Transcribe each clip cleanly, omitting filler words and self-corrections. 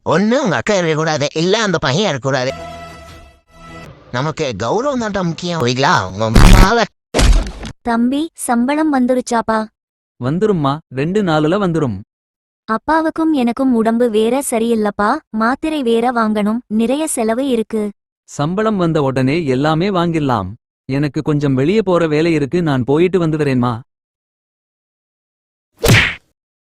ஒண்ணு உங்க அக்கா இருக்கக்கூடாது, இல்ல அந்த பையன் இருக்கக்கூடாது. நமக்கு கௌரவம் தான்டா முக்கியம். வைங்களா உங்க அம்மாவை. தம்பி, சம்பளம் வந்துருச்சாப்பா? வந்துரும்மா, 2 நாளுல வந்துரும். அப்பாவுக்கும் எனக்கும் உடம்பு வேற சரியில்லப்பா, மாத்திரை வேற வாங்கணும், நிறைய செலவு இருக்கு. சம்பளம் வந்த உடனே எல்லாமே வாங்கிடலாம். எனக்கு கொஞ்சம் வெளியே போற வேலை இருக்கு, நான் போயிட்டு வந்துடுறேன்மா.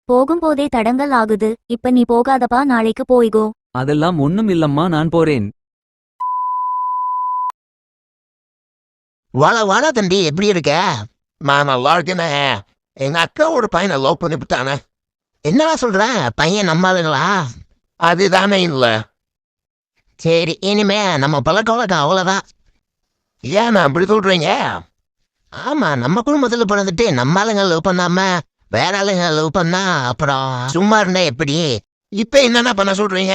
போகும்போதே தடங்கல் ஆகுது, இப்ப நீ போகாதப்பா, நாளைக்கு போய்கோ. அதெல்லாம் ஒண்ணும் இல்லம்மா, நான் போறேன். வாழ தம்பி, எப்படி இருக்க? நான் நல்லா இருக்கேனே. எங்க அக்கா ஒரு பையனை லவ் பண்ணிவிட்டானே. என்னடா சொல்ற? பையன் நம்மளுங்களா? அதுதானே இல்ல. சரி, இனிமே நம்ம பழக்கம் அவ்வளவுதான். ஏன் நான் அப்படி சொல்றீங்க? ஆமா, நம்ம குடும்பத்துல பிறந்துட்டு நம்ம ஆளுங்க லவ் பண்ணாம வேற ஆளுங்க லவ் பண்ணா அப்புறம் சும்மா இருந்தா எப்படி? இப்ப என்னென்ன பண்ண சொல்றீங்க?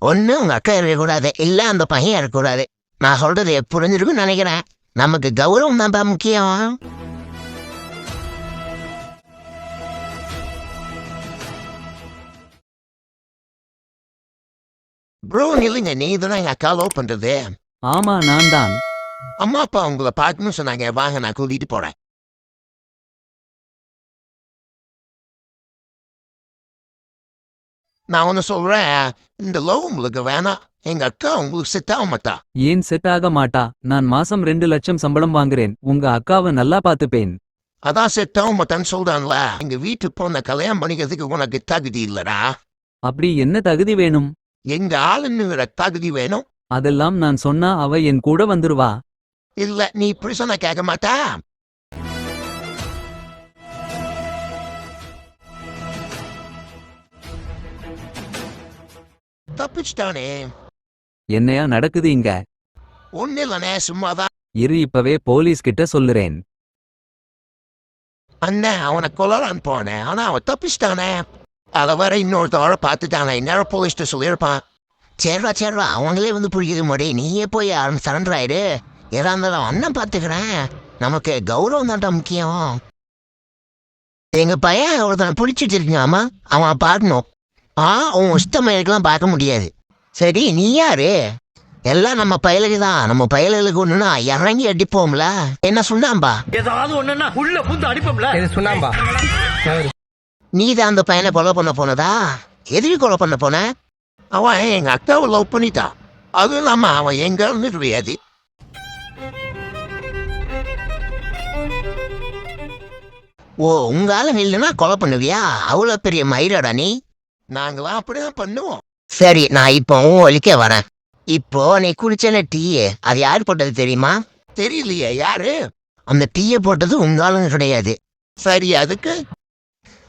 ஒண்ணு உங்க அக்கா இருக்கக்கூடாது, இல்ல அந்த பையன் இருக்கக்கூடாது. நான் சொல்றது புரிஞ்சிருக்குன்னு நினைக்கிறேன். நமக்கு கௌரவம் தான்ப்பா முக்கியம். ப்ரோ இல்லைங்க, நீ தானே எங்க அக்கா லவ் பண்றது? ஆமா, நான் தான். அம்மா அப்பா உங்களை பார்க்கணும்னு சொன்னாங்க, வாங்க நான் கூட்டிட்டு போறேன். நான் ஒண்ணு சொல்றேன், இந்த லவ் உங்களுக்கு வேணாம். எங்க அக்கா உங்களுக்கு செட் ஆக மாட்டா. ஏன் செட் ஆக மாட்டா? நான் மாசம் 2 லட்சம் சம்பளம் வாங்குறேன். உங்க அக்காவை நல்லா பாத்துப்பேன். அதான் செட் ஆக மாட்டான்னு சொல்றான்ல. எங்க வீட்டுக்கு போன கல்யாணம் பண்ணிக்கிறதுக்கு உனக்கு தகுதி இல்லடா. அப்படி என்ன தகுதி வேணும்? எங்க ஆளுங்கிற தகுதி வேணும். அதெல்லாம் நான் சொன்னா அவ என் கூட வந்துருவா. இல்ல, நீ இப்படி சொன்னா கேட்க மாட்டா. தப்பிச்சிட்டானே. என்னையா நடக்குது இங்க? ஒண்ணு இல்லனே, சும்மாதான். இரு, இப்பவே போலீஸ் கிட்ட சொல்லுறேன். அண்ணன் அவனை கொல்லலான்னு போனேன், ஆனா அவன் தப்பிச்சிட்டானே. அதை வர இன்னொருத்தவரை பார்த்துட்டானே, இந்நேரம் போலீஸ்ட்டு சொல்லியிருப்பான். சரிடா, அவங்களே வந்து பிடிக்குது மொழி. நீயே போய் சரண்டர் ஆயிடு. ஏதா இருந்தாலும் அண்ணன் பார்த்துக்கிறேன். நமக்கு கௌரவம் தான்டா முக்கியம். எங்க பையன் ஒருத்தனை பிடிச்சிட்டு இருக்காமா, அவன் பார்க்கணும். உன் இஷ்டமையெல்லாம் பார்க்க முடியாது. சரி, நீ யாரு? எல்லாம் நம்ம பயலுக்கு தான். நம்ம பயலுக்கு ஒண்ணுன்னா இறங்கி அடிப்போம்ல. என்ன சொன்னாம்பா? ஏதாவது ஒண்ணுன்னா உள்ள புந்து அடிப்போம்ல. சொன்னாம்பா. நீ தான் அந்த பையனை கொலை பண்ண போனதா? எதுக்கு கொலை பண்ண போன? அவன் எங்க அக்காவை லவ் பண்ணிட்டான். அதுவும் இல்லாம அவன் எங்க தெரியாது. உங்க ஆளு இல்லைன்னா கொலை பண்ணுவியா? அவ்வளவு பெரிய மயிரடா நீ. நாங்களாம் அப்படிதான் பண்ணுவோம். சரி, நான் இப்போ ஒலிக்க வரேன். இப்போ நீ குடிச்சன டீ, அது யாரு போட்டது தெரியுமா? தெரியலையே, யாரு? அந்த டீயை போட்டது உங்க ஆளுங்க கிடையாது. சரி, அதுக்கு?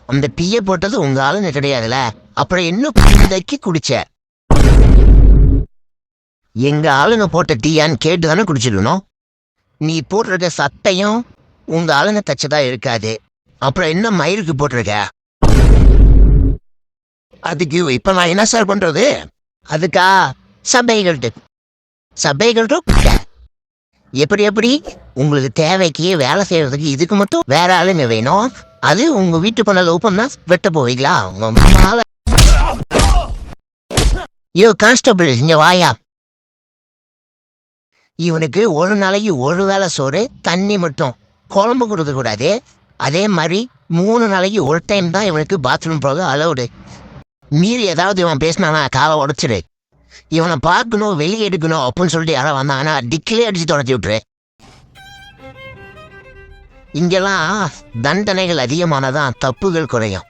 அந்த டீயை போட்டது உங்க ஆளுங்க கிடையாதுல, அப்புறம் இன்னும் புரிந்தக்கி குடிச்ச. எங்க ஆளுங்க போட்ட டீயான்னு கேட்டு தானே குடிச்சிடணும். நீ போட்டிருக்க சட்டையும் உங்க ஆளுங்க தச்சதா இருக்காது. அப்புறம் என்ன மயிருக்கு போட்டிருக்க? அதுக்கு இப்ப நான் என்ன சார் பண்றது? அதுக்கா சபைகள்ட்டு எப்படி உங்களுக்கு தேவைக்கு வேலை செய்யறதுக்கு இதுக்கு மட்டும் வேற ஆளுங்க வேணும். அது உங்க வீட்டு பண்ண லவ் தான் வெட்ட போவீங்களா? ஐயோ கான்ஸ்டபிள், இங்க வாயா. இவனுக்கு ஒரு நாளைக்கு ஒரு வேளை சோறு, தண்ணி மட்டும், குழம்பு கொடுக்க கூடாது. அதே மாதிரி 3 நாளைக்கு ஒரு டைம் தான் இவனுக்கு பாத்ரூம் போக அலவுடு. மீறி ஏதாவது இவன் பேசினானா காலை உடைச்சிடு. இவனை பார்க்கணும், வெளியே எடுக்கணும் அப்படின்னு சொல்லிட்டு யாராவது வந்தாங்கன்னா டிக்கிலே அடிச்சு தொடச்சி விட்டுரு. இங்கெல்லாம் தண்டனைகள் அதிகமானதான் தப்புகள் குறையும்.